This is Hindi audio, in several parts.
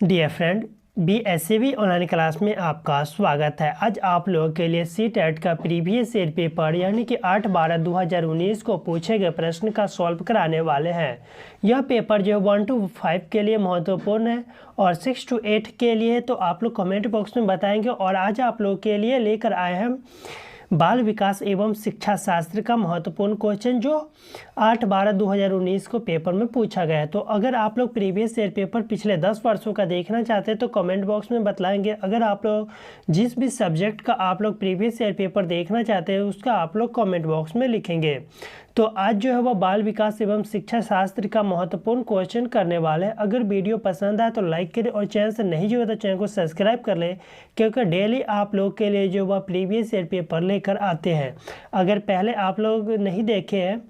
Dear friend, BSCB online class में आपका स्वागत है। आज आप लोगों के लिए CTET का प्रीवियस ईयर पेपर यानी कि 8/12/2019 को पूछे गए प्रश्न का सॉल्व कराने वाले हैं। यह पेपर जो 1 to 5 के लिए महत्वपूर्ण है और 6 to 8 के लिए तो आप लोग कमेंट बॉक्स में बताएंगे। और आज आप लोग के लिए लेकर आए हैं बाल विकास एवं शिक्षा शास्त्र का महत्वपूर्ण क्वेश्चन जो 8/12/2019 को पेपर में पूछा गया है। तो अगर आप लोग प्रीवियस ईयर पेपर पिछले 10 वर्षों का देखना चाहते हैं तो कमेंट बॉक्स में बताएंगे। अगर आप लोग जिस भी सब्जेक्ट का आप लोग प्रीवियस ईयर पेपर देखना चाहते हैं उसका आप लोग कमेंट बॉक्स में लिखेंगे। तो आज जो है वह बाल विकास एवं शिक्षा शास्त्र का महत्वपूर्ण क्वेश्चन करने वाले हैं। अगर वीडियो पसंद आए तो लाइक करें और चैनल से नहीं जुड़े तो चैनल को सब्सक्राइब कर लें, क्योंकि डेली आप लोग के लिए जो वह प्रीवियस ईयर पेपर लेकर आते हैं। अगर पहले आप लोग नहीं देखे हैं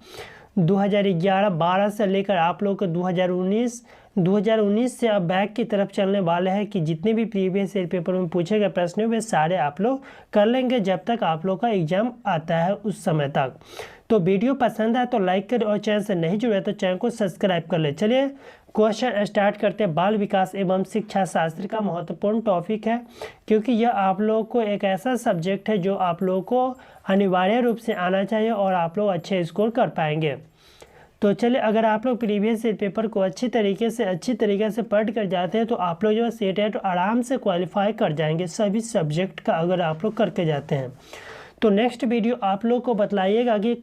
2011-12 से लेकर आप लोग को 2019 से अब बैक की तरफ चलने वाले हैं कि जितने भी प्रीवियस ईयर पेपर में पूछे गए प्रश्न वे सारे आप लोग कर लेंगे जब तक आप लोग का एग्जाम आता है उस समय तक। तो वीडियो पसंद है तो लाइक करें और चैनल से नहीं जुड़े तो चैनल को सब्सक्राइब कर ले। चलिए क्वेश्चन स्टार्ट करते हैं। बाल विकास एवं शिक्षा शास्त्र का महत्वपूर्ण टॉपिक है, क्योंकि यह आप लोगों को एक ऐसा सब्जेक्ट है जो आप लोगों को अनिवार्य रूप से आना चाहिए और आप लोग अच्छे स्कोर कर पाएंगे। तो चलिए, अगर आप लोग प्रीवियस ईयर पेपर को अच्छी तरीके से पढ़ कर जाते हैं तो आप लोग जो है CTET आराम से क्वालिफाई कर जाएंगे सभी सब्जेक्ट का, अगर आप लोग करके जाते हैं। तो नेक्स्ट वीडियो आप लोग को बताइएगा कि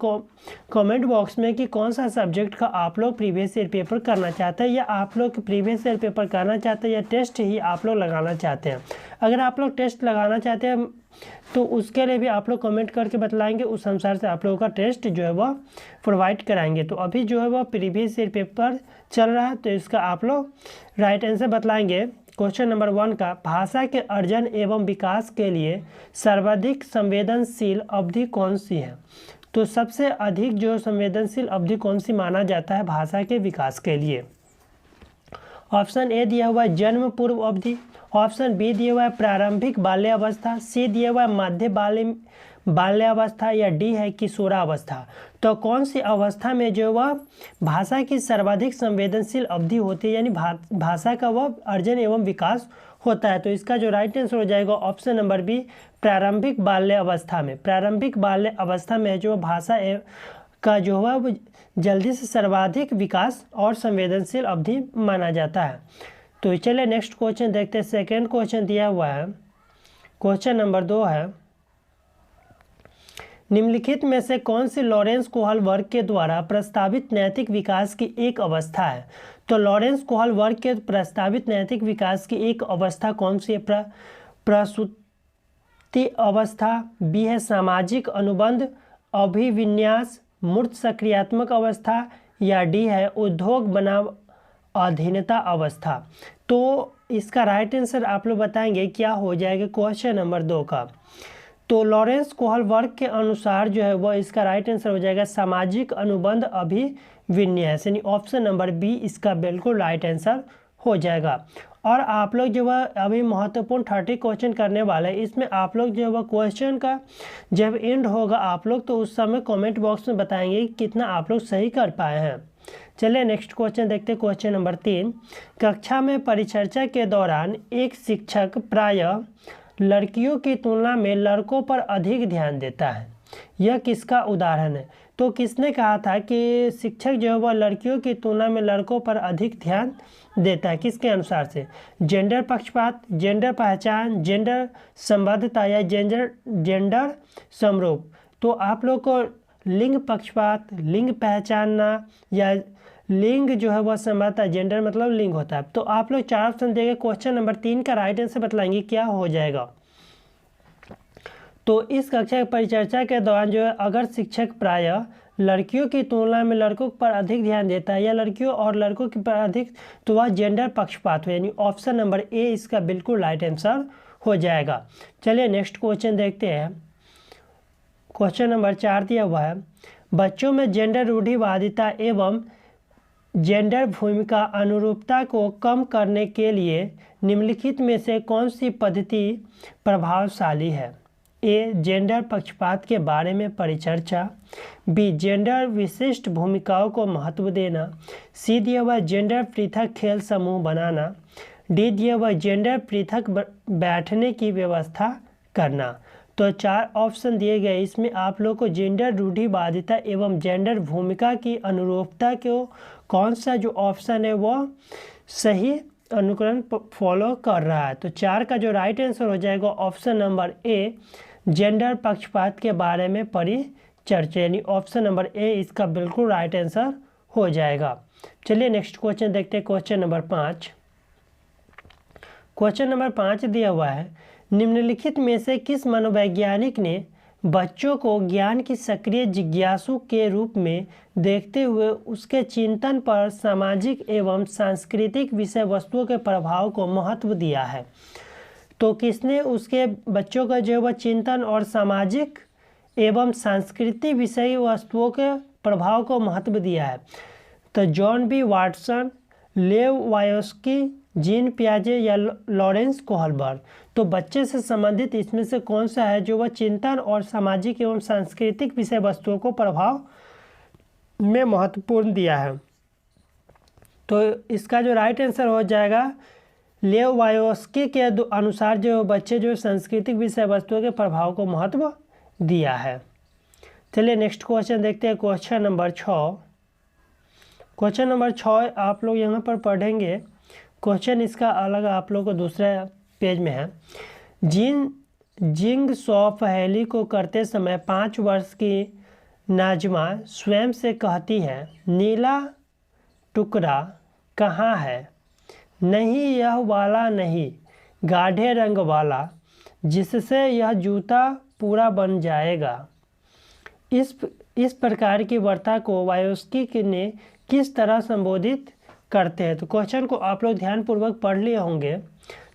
कमेंट बॉक्स में कि कौन सा सब्जेक्ट का आप लोग प्रीवियस ईयर पेपर करना चाहते हैं, या आप लोग प्रीवियस ईयर पेपर करना चाहते हैं या टेस्ट ही आप लोग लगाना चाहते हैं। अगर आप लोग टेस्ट लगाना चाहते हैं तो उसके लिए भी आप लोग कमेंट करके बताएंगे, उस अनुसार से आप लोगों का टेस्ट जो है वह प्रोवाइड कराएंगे। तो अभी जो है वह प्रीवियस ईयर पेपर चल रहा है तो इसका आप लोग राइट आंसर बताएंगे। क्वेश्चन नंबर 1 का, भाषा के अर्जन एवं विकास के लिए सर्वाधिक संवेदनशील अवधि कौन सी है? तो सबसे अधिक जो संवेदनशील अवधि कौन सी माना जाता है भाषा के विकास के लिए? ऑप्शन ए दिया हुआ है जन्म पूर्व अवधि, ऑप्शन बी दिया हुआ है प्रारंभिक बाल्यावस्था, सी दिया हुआ है मध्य बाल्यावस्था, या डी है किशोरावस्था। तो कौन सी अवस्था में जो वह भाषा की सर्वाधिक संवेदनशील अवधि होती है, यानी भाषा का वह अर्जन एवं विकास होता है? तो इसका जो राइट आंसर हो जाएगा ऑप्शन नंबर बी, प्रारंभिक बाल्य अवस्था में। प्रारंभिक बाल्य अवस्था में जो भाषा का जो है वो जल्दी से सर्वाधिक विकास और संवेदनशील अवधि माना जाता है। तो चलिए नेक्स्ट क्वेश्चन देखते हैं। सेकेंड क्वेश्चन दिया हुआ है, क्वेश्चन नंबर 2 है, निम्नलिखित में से कौन सी लॉरेंस कोहल वर्ग के द्वारा प्रस्तावित नैतिक विकास की एक अवस्था है? तो लॉरेंस कोहल वर्ग के प्रस्तावित नैतिक विकास की एक अवस्था कौन सी है? प्रसूति अवस्था, बी है सामाजिक अनुबंध अभिविन्यास मूर्त सक्रियात्मक अवस्था, या डी है उद्योग बनाम अधीनता अवस्था। तो इसका राइट आंसर आप लोग बताएंगे क्या हो जाएगा क्वेश्चन नंबर 2 का? तो लॉरेंस कोहल वर्ग के अनुसार जो है वह इसका राइट आंसर हो जाएगा सामाजिक अनुबंध अभिविन्यास, यानी ऑप्शन नंबर बी इसका बिल्कुल राइट आंसर हो जाएगा। और आप लोग जो है अभी महत्वपूर्ण 30 क्वेश्चन करने वाले हैं, इसमें आप लोग जो है वह क्वेश्चन का जब एंड होगा आप लोग तो उस समय कमेंट बॉक्स में बताएंगे कि कितना आप लोग सही कर पाए हैं। चलिए नेक्स्ट क्वेश्चन देखते हैं। क्वेश्चन नंबर 3, कक्षा में परिचर्चा के दौरान एक शिक्षक प्रायः लड़कियों की तुलना में लड़कों पर अधिक ध्यान देता है, यह किसका उदाहरण है? तो किसने कहा था कि शिक्षक जो है वह लड़कियों की तुलना में लड़कों पर अधिक ध्यान देता है, किसके अनुसार से? जेंडर पक्षपात, जेंडर पहचान, जेंडर संबद्धता, या जेंडर समरूप। तो आप लोग को लिंग पक्षपात, लिंग पहचानना, या लिंग जो है वह संबद्धता, जेंडर मतलब लिंग होता है। तो आप लोग 4 ऑप्शन देंगे। क्वेश्चन नंबर 3 का राइट आंसर बतलाएंगे क्या हो जाएगा। तो इस कक्षा की परिचर्चा के दौरान जो है अगर शिक्षक प्रायः लड़कियों की तुलना में लड़कों पर अधिक ध्यान देता है या लड़कियों और लड़कों के पर अधिक, तो वह जेंडर पक्षपात हो, यानी ऑप्शन नंबर ए इसका बिल्कुल राइट आंसर हो जाएगा। चलिए नेक्स्ट क्वेश्चन देखते हैं। क्वेश्चन नंबर 4 दिया हुआ है, बच्चों में जेंडर रूढ़िवादिता एवं जेंडर भूमिका अनुरूपता को कम करने के लिए निम्नलिखित में से कौन सी पद्धति प्रभावशाली है? ए, जेंडर पक्षपात के बारे में परिचर्चा, बी, जेंडर विशिष्ट भूमिकाओं को महत्व देना, सी दिया हुआ जेंडर पृथक खेल समूह बनाना, डी दिया हुआ जेंडर पृथक बैठने की व्यवस्था करना। तो 4 ऑप्शन दिए गए, इसमें आप लोग को जेंडर रूढ़िवादिता एवं जेंडर भूमिका की अनुरूपता को कौन सा जो ऑप्शन है वो सही अनुकरण फॉलो कर रहा है। तो 4 का जो राइट आंसर हो जाएगा ऑप्शन नंबर ए, जेंडर पक्षपात के बारे में परिचर्चा, यानी ऑप्शन नंबर ए इसका बिल्कुल राइट आंसर हो जाएगा। चलिए नेक्स्ट क्वेश्चन देखते हैं, क्वेश्चन नंबर 5। क्वेश्चन नंबर 5 दिया हुआ है, निम्नलिखित में से किस मनोवैज्ञानिक ने बच्चों को ज्ञान की सक्रिय जिज्ञासु के रूप में देखते हुए उसके चिंतन पर सामाजिक एवं सांस्कृतिक विषय वस्तुओं के प्रभाव को महत्व दिया है। तो किसने उसके बच्चों का जो वह चिंतन और सामाजिक एवं सांस्कृतिक विषय वस्तुओं के प्रभाव को महत्व दिया है? तो जॉन बी वाटसन, लेव वायोस्की, जीन पियाजे या लॉरेंस कोहलबर्ग। तो बच्चे से संबंधित इसमें से कौन सा है जो वह चिंतन और सामाजिक एवं सांस्कृतिक विषय वस्तुओं को प्रभाव में महत्वपूर्ण दिया है? तो इसका जो राइट आंसर हो जाएगा लेव वायोस्की के अनुसार जो बच्चे जो सांस्कृतिक विषय वस्तुओं के प्रभाव को महत्व दिया है। चलिए नेक्स्ट क्वेश्चन देखते हैं, क्वेश्चन नंबर 6। क्वेश्चन नंबर 6 आप लोग यहाँ पर पढ़ेंगे, क्वेश्चन इसका अलग आप लोग को दूसरे पेज में है। जिंग शॉ पहेली को करते समय 5 वर्ष की नाजमा स्वयं से कहती है, नीला टुकड़ा कहाँ है? नहीं यह वाला नहीं, गाढ़े रंग वाला, जिससे यह जूता पूरा बन जाएगा। इस प्रकार की वार्ता को वायोस्की ने किस तरह संबोधित करते हैं? तो क्वेश्चन को आप लोग ध्यानपूर्वक पढ़ लिए होंगे।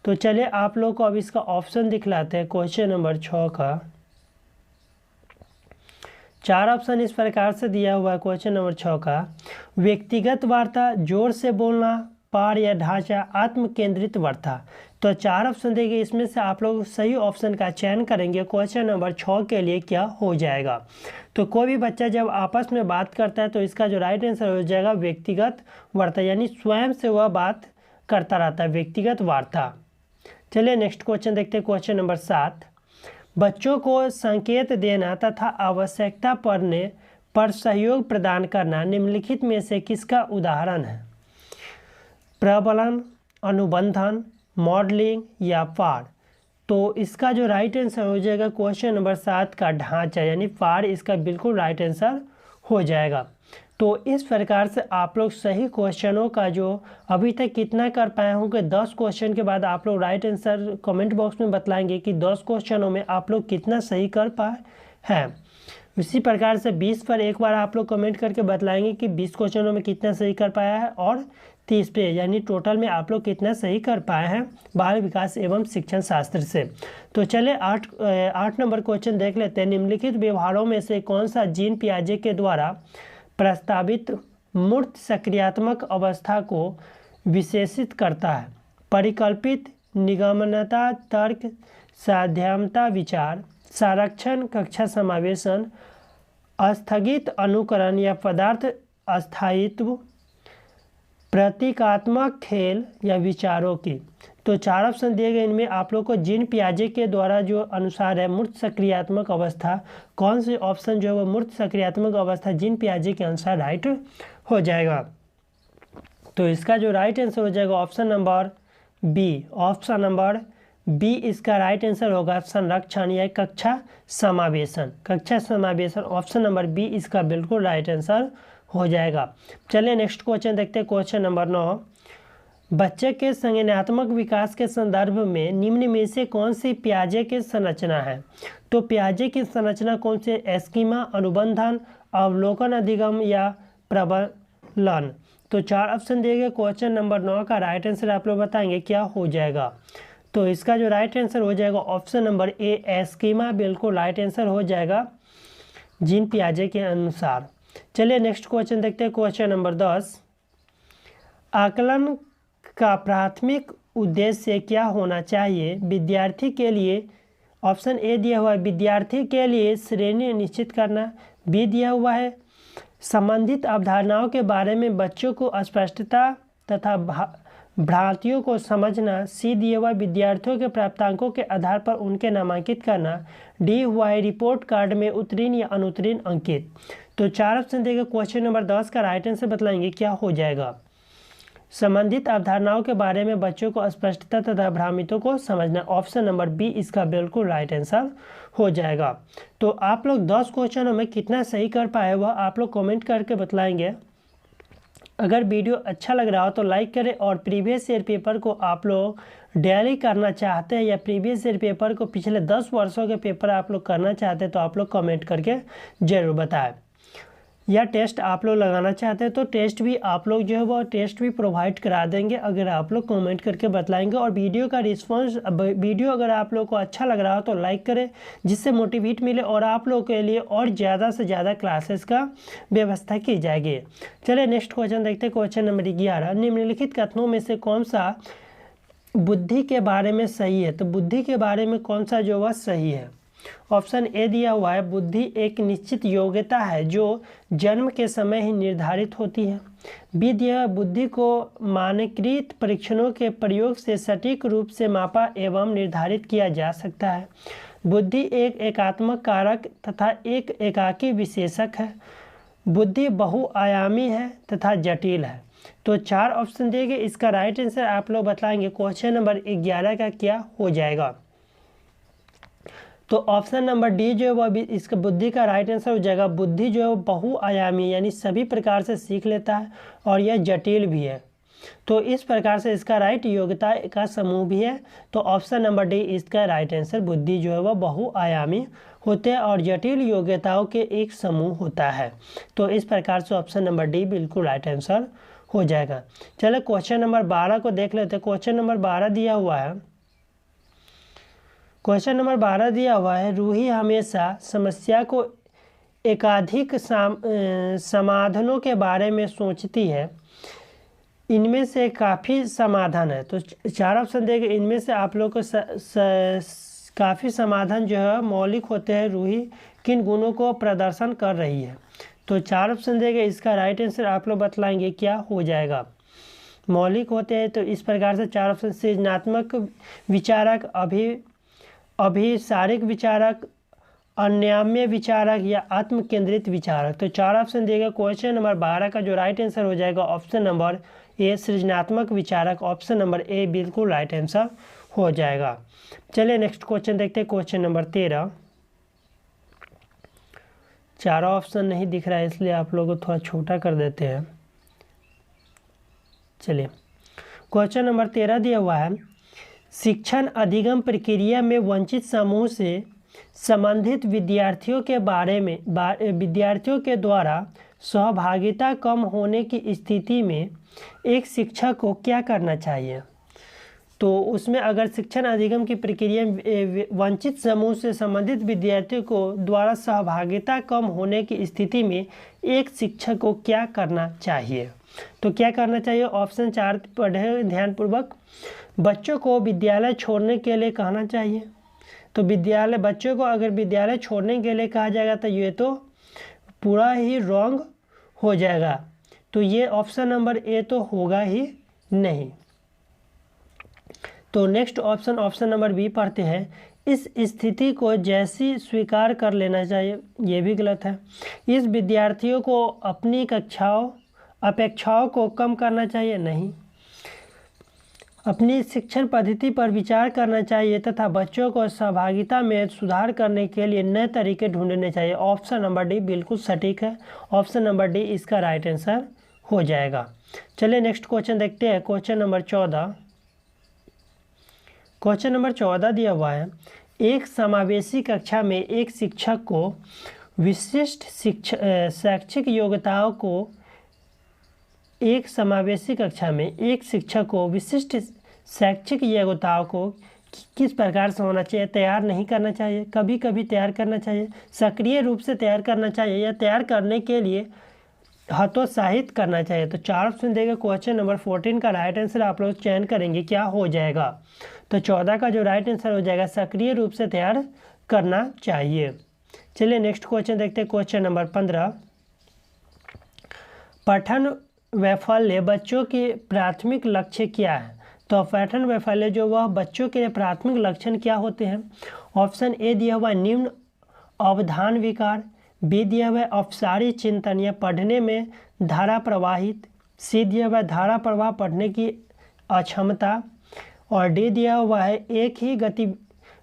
तो चलिए आप लोग को अब इसका ऑप्शन दिखलाते हैं। क्वेश्चन नंबर 6 का 4 ऑप्शन इस प्रकार से दिया हुआ है। क्वेश्चन नंबर 6 का, व्यक्तिगत वार्ता, जोर से बोलना, पार या ढांचा, आत्म केंद्रित वार्ता। तो 4 ऑप्शन देंगे, इसमें से आप लोग सही ऑप्शन का चयन करेंगे। क्वेश्चन नंबर 6 के लिए क्या हो जाएगा? तो कोई भी बच्चा जब आपस में बात करता है तो इसका जो राइट आंसर हो जाएगा व्यक्तिगत वार्ता, यानी स्वयं से वह बात करता रहता है, व्यक्तिगत वार्ता। चलिए नेक्स्ट क्वेश्चन देखते हैं, क्वेश्चन नंबर 7। बच्चों को संकेत देना तथा आवश्यकता पड़ने पर सहयोग प्रदान करना निम्नलिखित में से किसका उदाहरण है? प्रबलन, अनुबंधन, मॉडलिंग या पार। तो इसका जो राइट आंसर हो जाएगा क्वेश्चन नंबर 7 का ढांचा, यानी पार इसका बिल्कुल राइट आंसर हो जाएगा। तो इस प्रकार से आप लोग सही क्वेश्चनों का जो अभी तक कितना कर पाए होंगे, 10 क्वेश्चन के बाद आप लोग राइट आंसर कमेंट बॉक्स में बतलाएंगे कि 10 क्वेश्चनों में आप लोग कितना सही कर पाए हैं। इसी प्रकार से 20 पर एक बार आप लोग कमेंट करके बतलाएंगे कि 20 क्वेश्चनों में कितना सही कर पाया है, और 30 पे यानी टोटल में आप लोग कितना सही कर पाए हैं बाल विकास एवं शिक्षण शास्त्र से। तो चले 8 नंबर क्वेश्चन देख लेते हैं। निम्नलिखित व्यवहारों में से कौन सा जीन पियाजे के द्वारा प्रस्तावित मूर्त सक्रियात्मक अवस्था को विशेषित करता है? परिकल्पित, निगमनता, तर्क, साध्यामता, विचार, संरक्षण, कक्षा समावेशन, स्थगित अनुकरण या पदार्थ स्थायित्व, प्रतीकात्मक खेल या विचारों की। तो 4 ऑप्शन दिए गए, इनमें आप लोग को जीन पियाजे के द्वारा जो अनुसार है मूर्त सक्रियात्मक अवस्था, कौन से ऑप्शन जो है वो मूर्त सक्रियात्मक अवस्था जीन पियाजे के अनुसार राइट हो जाएगा? तो इसका जो राइट आंसर हो जाएगा option number B. Option number B इसका राइट आंसर होगा संरक्षण या कक्षा समावेशन। कक्षा समावेशन ऑप्शन नंबर बी इसका बिल्कुल राइट आंसर हो जाएगा। चलिए नेक्स्ट क्वेश्चन देखते हैं, क्वेश्चन नंबर 9। बच्चे के संज्ञानात्मक विकास के संदर्भ में निम्न में से कौन सी पियाजे की संरचना है? तो पियाजे की संरचना कौन सी? एस्कीमा, अनुबंधन, अवलोकन, अधिगम या प्रबलन। तो 4 ऑप्शन दिए गए। क्वेश्चन नंबर 9 का राइट आंसर आप लोग बताएंगे क्या हो जाएगा? तो इसका जो राइट आंसर हो जाएगा ऑप्शन नंबर ए, एस्कीमा बिल्कुल राइट आंसर हो जाएगा जीन पियाजे के अनुसार। चलिए नेक्स्ट क्वेश्चन देखते हैं, क्वेश्चन नंबर 10। आकलन का प्राथमिक उद्देश्य क्या होना चाहिए? विद्यार्थी के लिए ऑप्शन ए दिया हुआ है विद्यार्थी के लिए श्रेणी निश्चित करना, बी दिया हुआ है संबंधित अवधारणाओं के बारे में बच्चों को स्पष्टता तथा भ्रांतियों को समझना, सी दिए हुए विद्यार्थियों के प्राप्तांकों के आधार पर उनके नामांकित करना, डी हुआ है रिपोर्ट कार्ड में उत्तीर्ण या अनुत्तीर्ण अंकित। तो 4 ऑप्शन देगा। क्वेश्चन नंबर 10 का राइट आंसर बतलाएंगे क्या हो जाएगा। संबंधित अवधारणाओं के बारे में बच्चों को स्पष्टता तथा भ्रामितों को समझना, ऑप्शन नंबर बी इसका बिल्कुल राइट आंसर हो जाएगा। तो आप लोग 10 क्वेश्चनों में कितना सही कर पाए वह आप लोग कमेंट करके बतलाएंगे। अगर वीडियो अच्छा लग रहा हो तो लाइक करें, और प्रीवियस ईयर पेपर को आप लोग डेली करना चाहते हैं या प्रीवियस ईयर पेपर को पिछले 10 वर्षों के पेपर आप लोग करना चाहते हैं तो आप लोग कमेंट करके ज़रूर बताएं। या टेस्ट आप लोग लगाना चाहते हैं तो टेस्ट भी आप लोग जो है वो टेस्ट भी प्रोवाइड करा देंगे अगर आप लोग कमेंट करके बतलाएंगे। और वीडियो का रिस्पांस, वीडियो अगर आप लोग को अच्छा लग रहा हो तो लाइक करें जिससे मोटिवेट मिले और आप लोग के लिए और ज़्यादा से ज़्यादा क्लासेस का व्यवस्था की जाएगी। चलिए नेक्स्ट क्वेश्चन देखते हैं। क्वेश्चन नंबर 11, निम्नलिखित कथनों में से कौन सा बुद्धि के बारे में सही है। तो बुद्धि के बारे में कौन सा जो वह सही है। ऑप्शन ए दिया हुआ है, बुद्धि एक निश्चित योग्यता है जो जन्म के समय ही निर्धारित होती है। बी दिया, बुद्धि को मानकीकृत परीक्षणों के प्रयोग से सटीक रूप से मापा एवं निर्धारित किया जा सकता है। बुद्धि एक एकात्मक कारक तथा एक एकाकी विशेषक है। बुद्धि बहुआयामी है तथा जटिल है। तो 4 ऑप्शन देंगे, इसका राइट आंसर आप लोग बताएंगे क्वेश्चन नंबर 11 का क्या हो जाएगा। तो ऑप्शन नंबर डी जो है वो अभी इसका बुद्धि का राइट आंसर हो जाएगा। बुद्धि जो है वो बहुआयामी यानी सभी प्रकार से सीख लेता है और यह जटिल भी है। तो इस प्रकार से इसका राइट योग्यता का समूह भी है। तो ऑप्शन नंबर डी इसका राइट आंसर, बुद्धि जो है वह बहुआयामी होते हैं और जटिल योग्यताओं के एक समूह होता है। तो इस प्रकार से ऑप्शन नंबर डी बिल्कुल राइट आंसर हो जाएगा। चलो क्वेश्चन नंबर 12 को देख लेते हैं। क्वेश्चन नंबर 12 दिया हुआ है, क्वेश्चन नंबर 12 दिया हुआ है, रूही हमेशा समस्या को एकाधिक समाधानों के बारे में सोचती है। इनमें से काफ़ी समाधान है। तो 4 ऑप्शन देंगे, इनमें से आप लोग को काफ़ी समाधान जो है मौलिक होते हैं। रूही किन गुणों को प्रदर्शन कर रही है। तो 4 ऑप्शन देंगे, इसका राइट आंसर आप लोग बतलाएंगे क्या हो जाएगा। मौलिक होते हैं तो इस प्रकार से 4 ऑप्शन, सृजनात्मक विचारक, अभिसारिक विचारक, अन्याम्य विचारक या आत्म केंद्रित विचारक। तो 4 ऑप्शन दिएगा। क्वेश्चन नंबर 12 का जो राइट आंसर हो जाएगा ऑप्शन नंबर ए, सृजनात्मक विचारक। ऑप्शन नंबर ए बिल्कुल राइट आंसर हो जाएगा। चलिए नेक्स्ट क्वेश्चन देखते हैं। क्वेश्चन नंबर 13, 4 ऑप्शन नहीं दिख रहा है इसलिए आप लोगों को थोड़ा छोटा कर देते हैं। चलिए क्वेश्चन नंबर 13 दिया हुआ है, शिक्षण अधिगम प्रक्रिया में वंचित समूह से संबंधित विद्यार्थियों के बारे में विद्यार्थियों के द्वारा सहभागिता कम होने की स्थिति में एक शिक्षक को क्या करना चाहिए। तो उसमें अगर शिक्षण अधिगम की प्रक्रिया में वंचित समूह से संबंधित विद्यार्थियों को द्वारा सहभागिता कम होने की स्थिति में एक शिक्षक को क्या करना चाहिए। तो क्या करना चाहिए। ऑप्शन 4 पढ़े ध्यानपूर्वक। बच्चों को विद्यालय छोड़ने के लिए कहना चाहिए। तो बच्चों को अगर विद्यालय छोड़ने के लिए कहा जाएगा तो ये तो पूरा ही रॉन्ग हो जाएगा। तो ये ऑप्शन नंबर ए तो होगा ही नहीं। तो नेक्स्ट ऑप्शन नंबर बी पढ़ते हैं, इस स्थिति को जैसी स्वीकार कर लेना चाहिए। ये भी गलत है। इस विद्यार्थियों को अपनी अपेक्षाओं को कम करना चाहिए, नहीं। अपनी शिक्षण पद्धति पर विचार करना चाहिए तथा बच्चों को सहभागिता में सुधार करने के लिए नए तरीके ढूंढने चाहिए। ऑप्शन नंबर डी बिल्कुल सटीक है। ऑप्शन नंबर डी इसका राइट आंसर हो जाएगा। चलिए नेक्स्ट क्वेश्चन देखते हैं। क्वेश्चन नंबर 14, क्वेश्चन नंबर 14 दिया हुआ है, एक समावेशी कक्षा में एक शिक्षक को विशिष्ट शैक्षिक योग्यताओं को एक समावेशी कक्षा में एक शिक्षक को विशिष्ट शैक्षिक योग्यताओं को किस प्रकार से होना चाहिए। तैयार नहीं करना चाहिए, कभी कभी तैयार करना चाहिए, सक्रिय रूप से तैयार करना चाहिए या तैयार करने के लिए हतोत्साहित करना चाहिए। तो 4 ऑप्शन देगा। क्वेश्चन नंबर 14 का राइट आंसर आप लोग चयन करेंगे क्या हो जाएगा। तो 14 का जो राइट आंसर हो जाएगा सक्रिय रूप से तैयार करना चाहिए। चलिए नेक्स्ट क्वेश्चन देखते हैं। क्वेश्चन नंबर 15, पठन वैफल्य बच्चों के प्राथमिक लक्ष्य क्या है? तो पठन वैफल्य जो वह बच्चों के प्राथमिक लक्षण क्या होते हैं? ऑप्शन ए दिया हुआ निम्न अवधान विकार, बी दिया हुआ अपसारी चिंतन या पढ़ने में धारा प्रवाहित, सी दिया हुआ धारा प्रवाह पढ़ने की अक्षमता, और डी दिया हुआ है एक ही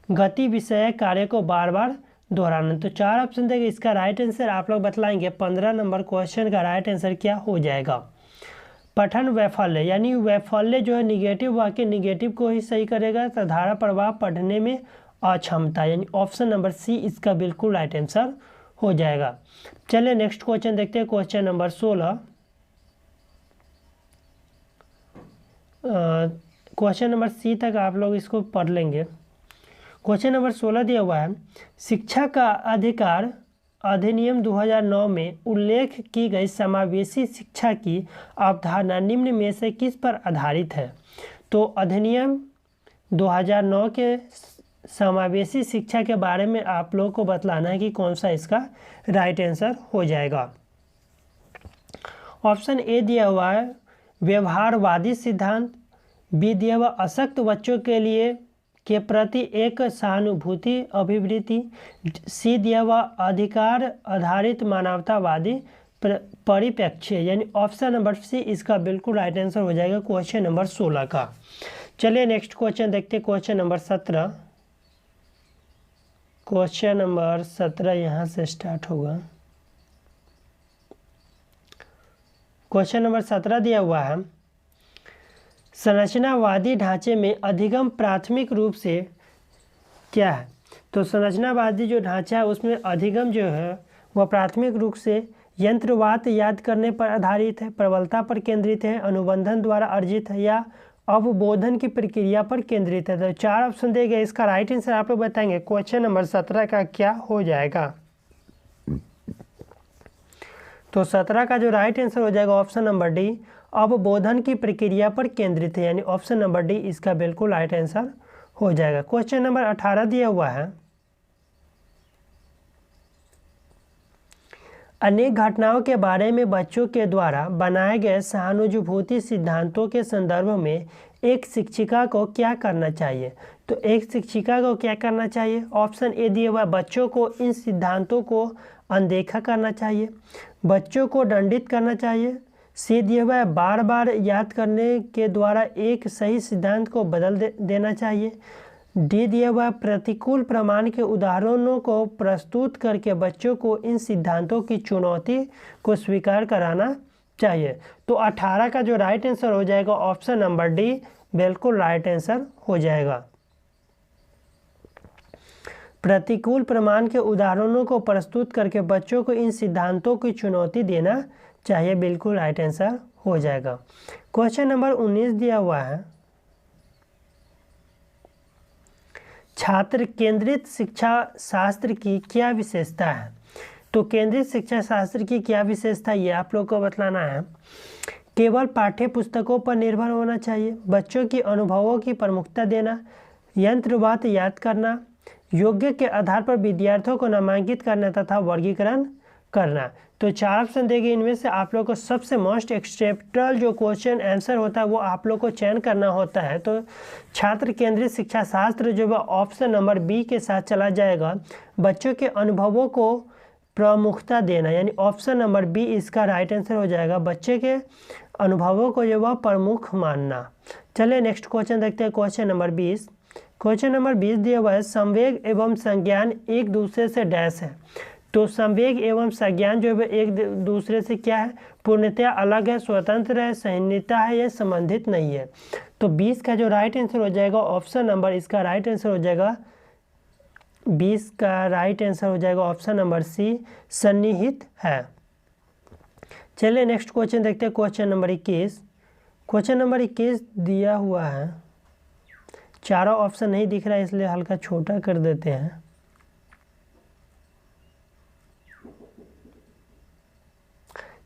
गति विषय कार्य को बार बार दोहराना। तो 4 ऑप्शन देंगे, इसका राइट आंसर आप लोग बतलाएंगे। 15 नंबर क्वेश्चन का राइट आंसर क्या हो जाएगा? पठन वैफल्य यानी वैफल्य जो है निगेटिव वाक्य निगेटिव को ही सही करेगा, तो धारा प्रवाह पढ़ने में अक्षमता यानी ऑप्शन नंबर सी इसका बिल्कुल राइट आंसर हो जाएगा। चलिए नेक्स्ट क्वेश्चन देखते हैं, question number 16। Question number C तक आप लोग इसको पढ़ लेंगे। क्वेश्चन नंबर 16 दिया हुआ है, शिक्षा का अधिकार अधिनियम 2009 में उल्लेख की गई समावेशी शिक्षा की अवधारणा निम्न में से किस पर आधारित है? तो अधिनियम 2009 के समावेशी शिक्षा के बारे में आप लोगों को बतलाना है कि कौन सा इसका राइट आंसर हो जाएगा। ऑप्शन ए दिया हुआ है व्यवहारवादी सिद्धांत, बी दिया हुआ अशक्त बच्चों के लिए के प्रति एक सहानुभूति अभिवृत्ति, सी दिया हुआ अधिकार आधारित मानवतावादी परिप्रेक्ष्य यानी ऑप्शन नंबर सी इसका बिल्कुल राइट आंसर हो जाएगा क्वेश्चन नंबर 16 का। चलिए नेक्स्ट क्वेश्चन देखते हैं, क्वेश्चन नंबर 17। क्वेश्चन नंबर 17 यहाँ से स्टार्ट होगा। क्वेश्चन नंबर 17 दिया हुआ है, संरचनावादी ढांचे में अधिगम प्राथमिक रूप से क्या है? तो संरचनावादी जो ढांचा है उसमें अधिगम जो है वह प्राथमिक रूप से यंत्रवाद याद करने पर आधारित है, प्रबलता पर केंद्रित है, अनुबंधन द्वारा अर्जित है या अवबोधन की प्रक्रिया पर केंद्रित है। तो 4 ऑप्शन दिए गए, इसका राइट आंसर आप लोग बताएंगे क्वेश्चन नंबर 17 का क्या हो जाएगा? तो 17 का जो राइट आंसर हो जाएगा ऑप्शन नंबर डी अवबोधन की प्रक्रिया पर केंद्रित है यानी ऑप्शन नंबर डी इसका बिल्कुल राइट आंसर हो जाएगा। क्वेश्चन नंबर 18 दिया हुआ है, अनेक घटनाओं के बारे में बच्चों के द्वारा बनाए गए सहानुभूति सिद्धांतों के संदर्भ में एक शिक्षिका को क्या करना चाहिए? तो एक शिक्षिका को क्या करना चाहिए? ऑप्शन ए दिया हुआ बच्चों को इन सिद्धांतों को अनदेखा करना चाहिए, बच्चों को दंडित करना चाहिए, सी दिया हुआ है बार बार याद करने के द्वारा एक सही सिद्धांत को बदल देना चाहिए, डी दिया हुआ प्रतिकूल प्रमाण के उदाहरणों को प्रस्तुत करके बच्चों को इन सिद्धांतों की चुनौती को स्वीकार कराना चाहिए। तो 18 का जो राइट आंसर हो जाएगा ऑप्शन नंबर डी बिल्कुल राइट आंसर हो जाएगा। प्रतिकूल प्रमाण के उदाहरणों को प्रस्तुत करके बच्चों को इन सिद्धांतों की चुनौती देना चाहिए, बिल्कुल राइट आंसर हो जाएगा। क्वेश्चन नंबर 19 दिया हुआ है, छात्र केंद्रित शिक्षा शास्त्र की क्या विशेषता है? तो केंद्रित शिक्षा शास्त्र की क्या विशेषता ये आप लोग को बतलाना है। केवल पाठ्य पुस्तकों पर निर्भर होना चाहिए, बच्चों की अनुभवों की प्रमुखता देना, यंत्रवाद याद करना, योग्य के आधार पर विद्यार्थियों को नामांकित करना तथा वर्गीकरण करना। तो 4 ऑप्शन देंगे, इनमें से आप लोग को सबसे मोस्ट एक्सेप्टेबल जो क्वेश्चन आंसर होता है वो आप लोग को चयन करना होता है। तो छात्र केंद्रित शिक्षा शास्त्र जो है ऑप्शन नंबर बी के साथ चला जाएगा, बच्चों के अनुभवों को प्रमुखता देना यानी ऑप्शन नंबर बी इसका राइट आंसर हो जाएगा, बच्चे के अनुभवों को जो वह प्रमुख मानना। चलिए नेक्स्ट क्वेश्चन देखते हैं, क्वेश्चन नंबर 20। क्वेश्चन नंबर 20 दिया हुआ है, संवेग एवं संज्ञान एक दूसरे से डैश है। तो संवेग एवं संज्ञान जो है एक दूसरे से क्या है? पूर्णतया अलग है, स्वतंत्र है, संहिता है या संबंधित नहीं है। तो 20 का जो राइट आंसर हो जाएगा ऑप्शन नंबर इसका राइट आंसर हो जाएगा 20 का राइट आंसर हो जाएगा ऑप्शन नंबर सी सन्निहित है। चलिए नेक्स्ट क्वेश्चन देखते हैं, क्वेश्चन नंबर 21। क्वेश्चन नंबर 21 दिया हुआ है, चारों ऑप्शन नहीं दिख रहा है इसलिए हल्का छोटा कर देते हैं।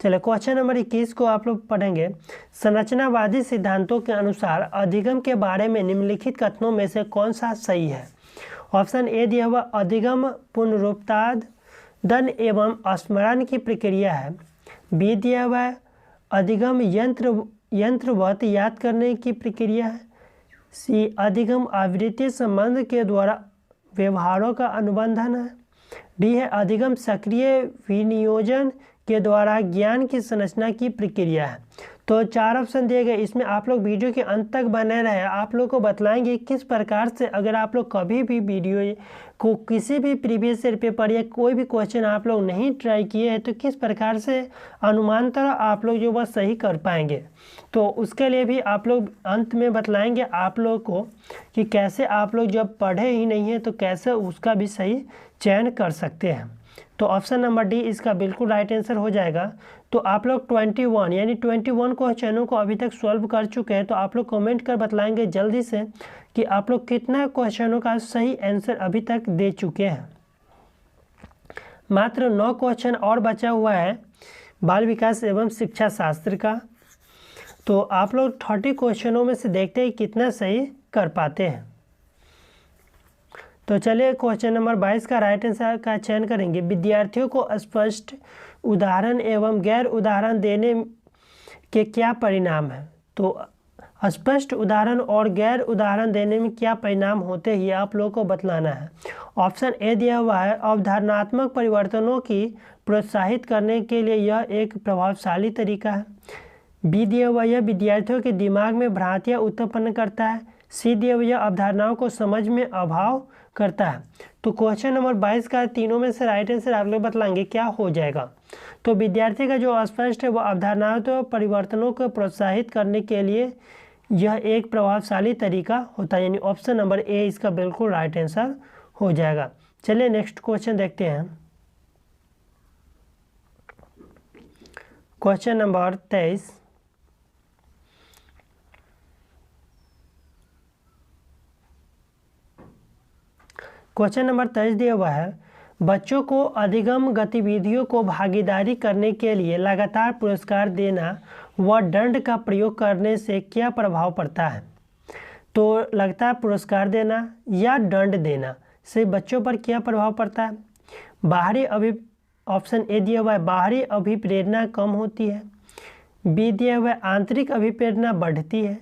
चलिए क्वेश्चन नंबर 21 को आप लोग पढ़ेंगे, संरचनावादी सिद्धांतों के अनुसार अधिगम के बारे में निम्नलिखित कथनों में से कौन सा सही है? ऑप्शन ए दिया हुआ अधिगम पुनरुत्पादन एवं स्मरण की प्रक्रिया है, बी दिया हुआ अधिगम यंत्रवत याद करने की प्रक्रिया है। सी अधिगम आवृत्ति संबंध के द्वारा व्यवहारों का अनुबंधन है। डी है अधिगम सक्रिय विनियोजन के द्वारा ज्ञान की संरचना की प्रक्रिया है। तो 4 ऑप्शन दिए गए, इसमें आप लोग वीडियो के अंत तक बने रहे। आप लोग को बतलाएंगे किस प्रकार से अगर आप लोग कभी भी वीडियो को किसी भी प्रीवियस ईयर पेपर या कोई भी क्वेश्चन आप लोग नहीं ट्राई किए हैं तो किस प्रकार से अनुमानतः आप लोग जो वह सही कर पाएंगे। तो उसके लिए भी आप लोग अंत में बतलाएंगे आप लोग को कि कैसे आप लोग जब पढ़े ही नहीं है तो कैसे उसका भी सही चयन कर सकते हैं। तो ऑप्शन नंबर डी इसका बिल्कुल राइट आंसर हो जाएगा। तो आप लोग 21 यानी 21 क्वेश्चनों को अभी तक सॉल्व कर चुके हैं। तो आप लोग कमेंट कर बतलाएंगे जल्दी से कि आप लोग कितना क्वेश्चनों का सही आंसर अभी तक दे चुके हैं। मात्र 9 क्वेश्चन और बचा हुआ है बाल विकास एवं शिक्षा शास्त्र का। तो आप लोग 30 क्वेश्चनों में से देखते हैं कितना सही कर पाते हैं। तो चलिए क्वेश्चन नंबर 22 का राइट आंसर का चयन करेंगे। विद्यार्थियों को स्पष्ट उदाहरण एवं गैर उदाहरण देने के क्या परिणाम है। तो स्पष्ट उदाहरण और गैर उदाहरण देने में क्या परिणाम होते हैं ये आप लोगों को बतलाना है। ऑप्शन ए दिया हुआ है अवधारणात्मक परिवर्तनों की प्रोत्साहित करने के लिए यह एक प्रभावशाली तरीका है। बी दिया हुआ यह विद्यार्थियों के दिमाग में भ्रांतियाँ उत्पन्न करता है। सी दिया हुआ यह अवधारणाओं को समझ में अभाव करता है। तो क्वेश्चन नंबर 22 का तीनों में से राइट आंसर आप लोग बतलाएंगे क्या हो जाएगा। तो विद्यार्थी का जो अस्पष्ट है वह अवधारणाओं तो परिवर्तनों को प्रोत्साहित करने के लिए यह एक प्रभावशाली तरीका होता है, यानी ऑप्शन नंबर ए इसका बिल्कुल राइट आंसर हो जाएगा। चलिए नेक्स्ट क्वेश्चन देखते हैं। Question number 23। क्वेश्चन नंबर 23 दिया हुआ है बच्चों को अधिगम गतिविधियों को भागीदारी करने के लिए लगातार पुरस्कार देना व दंड का प्रयोग करने से क्या प्रभाव पड़ता है। तो लगातार पुरस्कार देना या दंड देना से बच्चों पर क्या प्रभाव पड़ता है। बाहरी ऑप्शन ए दिया हुआ है बाहरी अभिप्रेरणा कम होती है। बी दिया हुआ है आंतरिक अभिप्रेरणा बढ़ती है।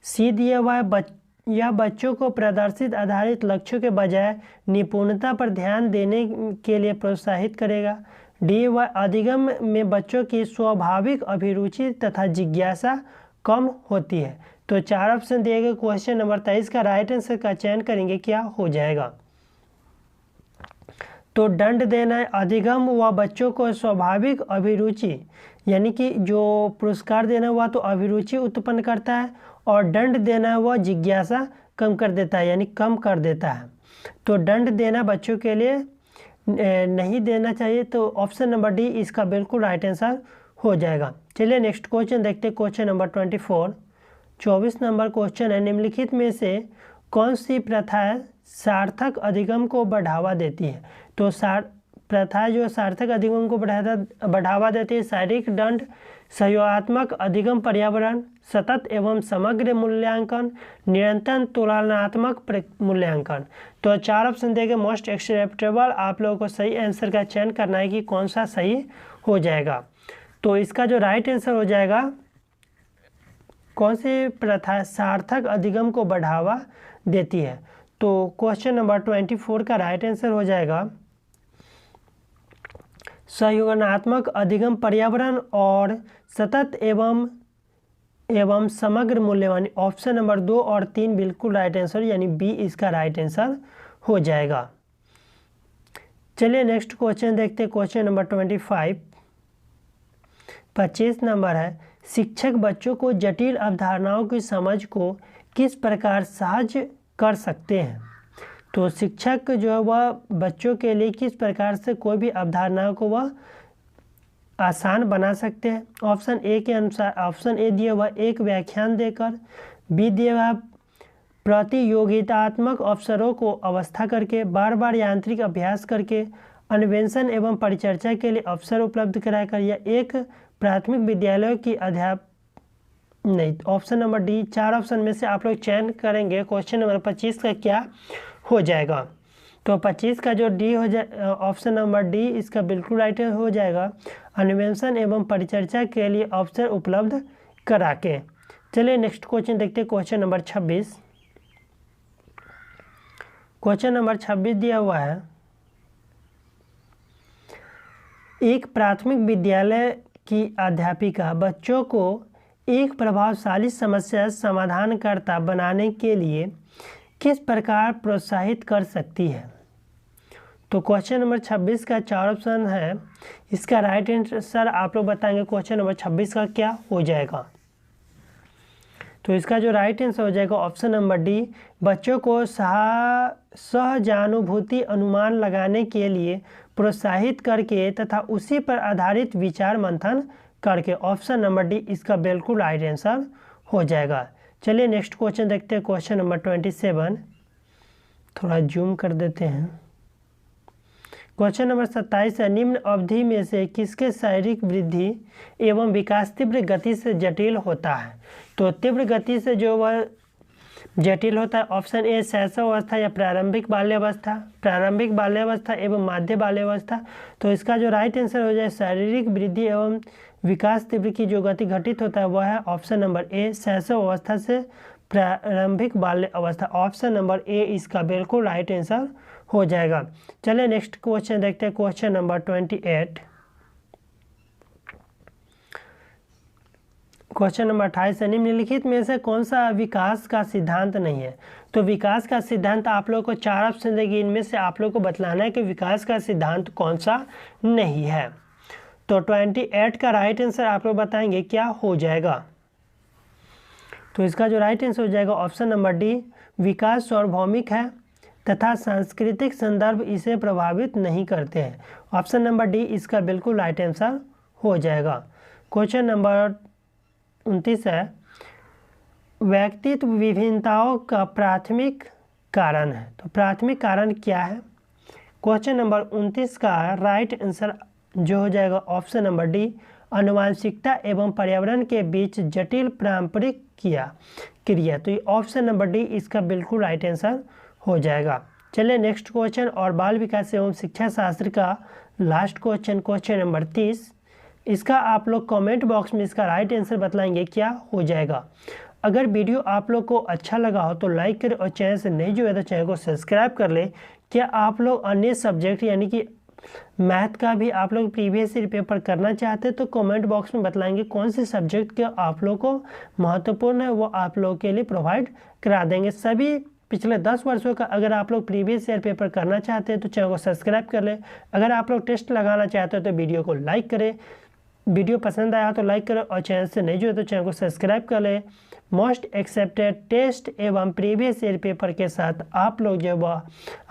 सी दिया हुआ है यह बच्चों को प्रदर्शित आधारित लक्ष्यों के बजाय निपुणता पर ध्यान देने के लिए प्रोत्साहित करेगा। डी व अधिगम में बच्चों की स्वाभाविक अभिरुचि तथा जिज्ञासा कम होती है। तो 4 ऑप्शन दिए गए क्वेश्चन नंबर 23 का राइट आंसर का चयन करेंगे क्या हो जाएगा। तो दंड देना है अधिगम व बच्चों को स्वाभाविक अभिरुचि यानी कि जो पुरस्कार देना हुआ तो अभिरुचि उत्पन्न करता है और दंड देना वह जिज्ञासा कम कर देता है यानी कम कर देता है। तो दंड देना बच्चों के लिए नहीं देना चाहिए। तो ऑप्शन नंबर डी इसका बिल्कुल राइट आंसर हो जाएगा। चलिए नेक्स्ट क्वेश्चन देखते हैं। क्वेश्चन नंबर 24 नंबर क्वेश्चन है निम्नलिखित में से कौन सी प्रथा सार्थक अधिगम को बढ़ावा देती है। तो प्रथा जो सार्थक अधिगम को बढ़ावा देती है शारीरिक दंड सहयोगात्मक अधिगम पर्यावरण सतत एवं समग्र मूल्यांकन निरंतर तुलनात्मक मूल्यांकन। तो 4 ऑप्शन देंगे मोस्ट एक्सेप्टेबल आप लोगों को सही आंसर का चयन करना है कि कौन सा सही हो जाएगा। तो इसका जो राइट आंसर हो जाएगा कौन सी प्रथा सार्थक अधिगम को बढ़ावा देती है। तो क्वेश्चन नंबर 24 का राइट आंसर हो जाएगा सहयोगात्मक अधिगम पर्यावरण और सतत एवं समग्र मूल्यवान। ऑप्शन नंबर 2 और 3 बिल्कुल राइट आंसर यानी बी इसका राइट आंसर हो जाएगा। चलिए नेक्स्ट क्वेश्चन देखते हैं। क्वेश्चन नंबर 25 नंबर है शिक्षक बच्चों को जटिल अवधारणाओं की समझ को किस प्रकार सहज कर सकते हैं। तो शिक्षक जो है वह बच्चों के लिए किस प्रकार से कोई भी अवधारणाओं को वह आसान बना सकते हैं। ऑप्शन ए के अनुसार ऑप्शन ए दिया हुआ एक व्याख्यान देकर, बी दिया हुआ प्रतियोगितात्मक अवसरों को अवस्था करके, बार बार यांत्रिक अभ्यास करके, अन्वेषण एवं परिचर्चा के लिए अवसर उपलब्ध कराकर, या एक प्राथमिक विद्यालयों की नहीं। ऑप्शन नंबर डी 4 ऑप्शन में से आप लोग चयन करेंगे क्वेश्चन नंबर 25 का क्या हो जाएगा। तो 25 का जो डी हो जाए, ऑप्शन नंबर डी इसका बिल्कुल राइट हो जाएगा। अन्वेषण एवं परिचर्चा के लिए अवसर उपलब्ध करा के। चलिए नेक्स्ट क्वेश्चन देखते हैं, क्वेश्चन नंबर 26। क्वेश्चन नंबर 26 दिया हुआ है, एक प्राथमिक विद्यालय की अध्यापिका बच्चों को एक प्रभावशाली समस्या समाधानकर्ता बनाने के लिए किस प्रकार प्रोत्साहित कर सकती है। तो क्वेश्चन नंबर 26 का 4 ऑप्शन है, इसका राइट आंसर आप लोग बताएंगे क्वेश्चन नंबर 26 का क्या हो जाएगा। तो इसका जो राइट आंसर हो जाएगा ऑप्शन नंबर डी, बच्चों को सहजानुभूति अनुमान लगाने के लिए प्रोत्साहित करके तथा उसी पर आधारित विचार मंथन करके। ऑप्शन नंबर डी इसका बिल्कुल राइट आंसर हो जाएगा। चलिए नेक्स्ट क्वेश्चन देखते हैं, क्वेश्चन नंबर 27। थोड़ा जूम कर देते हैं। क्वेश्चन नंबर 27 है, निम्न अवधि में से किसके शारीरिक वृद्धि एवं विकास तीव्र गति से जटिल होता है। तो तीव्र गति से जो वह जटिल होता है, ऑप्शन ए शैशव अवस्था या प्रारंभिक बाल्यावस्था एवं माध्य बाल्यावस्था। तो इसका जो राइट आंसर हो जाए शारीरिक वृद्धि एवं विकास तीव्र की जो गति घटित होता है वह है ऑप्शन नंबर ए शैशव अवस्था से प्रारंभिक बाल्य अवस्था। ऑप्शन नंबर ए इसका बिल्कुल राइट आंसर हो जाएगा। चलिए नेक्स्ट क्वेश्चन देखते हैं, क्वेश्चन नंबर 28। क्वेश्चन नंबर 28 है, निम्नलिखित में से कौन सा विकास का सिद्धांत नहीं है। तो विकास का सिद्धांत आप लोग को 4 ऑप्शन देगी, इनमें से आप लोग को बतलाना है कि विकास का सिद्धांत कौन सा नहीं है। तो 28 का राइट आंसर आप लोग बताएंगे क्या हो जाएगा। तो इसका जो राइट आंसर हो जाएगा ऑप्शन नंबर डी, विकास सार्वभौमिक है तथा सांस्कृतिक संदर्भ इसे प्रभावित नहीं करते हैं। ऑप्शन नंबर डी इसका बिल्कुल राइट आंसर हो जाएगा। क्वेश्चन नंबर 29 है, व्यक्तित्व विभिन्नताओं का प्राथमिक कारण है। तो प्राथमिक कारण क्या है। क्वेश्चन नंबर 29 का राइट आंसर जो हो जाएगा ऑप्शन नंबर डी, आनुवंशिकता एवं पर्यावरण के बीच जटिल पारंपरिक क्रिया। तो ये ऑप्शन नंबर डी इसका बिल्कुल राइट आंसर हो जाएगा। चलिए नेक्स्ट क्वेश्चन और बाल विकास एवं शिक्षा शास्त्र का लास्ट क्वेश्चन, क्वेश्चन नंबर 30। इसका आप लोग कमेंट बॉक्स में इसका राइट आंसर बतलाएंगे क्या हो जाएगा। अगर वीडियो आप लोग को अच्छा लगा हो तो लाइक करें और चैनल से नहीं जुड़े तो चैनल को सब्सक्राइब कर ले। क्या आप लोग अन्य सब्जेक्ट यानी कि मैथ का भी आप लोग प्रीवियस ईयर पेपर करना चाहते हैं तो कमेंट बॉक्स में बतलाएंगे कौन से सब्जेक्ट के आप लोग को महत्वपूर्ण है, वो आप लोगों के लिए प्रोवाइड करा देंगे। सभी पिछले 10 वर्षों का अगर आप लोग प्रीवियस ईयर पेपर करना चाहते हैं तो चैनल को सब्सक्राइब कर ले। अगर आप लोग टेस्ट लगाना चाहते हो तो वीडियो को लाइक करें, वीडियो पसंद आया तो लाइक करें और चैनल से नहीं जुड़े तो चैनल को सब्सक्राइब कर ले। मोस्ट एक्सेप्टेड टेस्ट एवं प्रीवियस ईयर पेपर के साथ आप लोग जो वह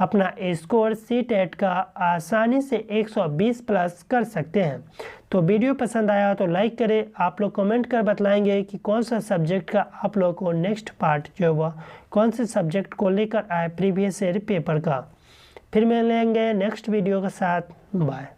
अपना स्कोर सी-टेट का आसानी से 120 प्लस कर सकते हैं। तो वीडियो पसंद आया तो लाइक करें। आप लोग कमेंट कर बतलाएंगे कि कौन सा सब्जेक्ट का आप लोग को नेक्स्ट पार्ट जो वह कौन से सब्जेक्ट को लेकर आए प्रीवियस ईयर पेपर का। फिर मिलेंगे नेक्स्ट वीडियो के साथ। बाय।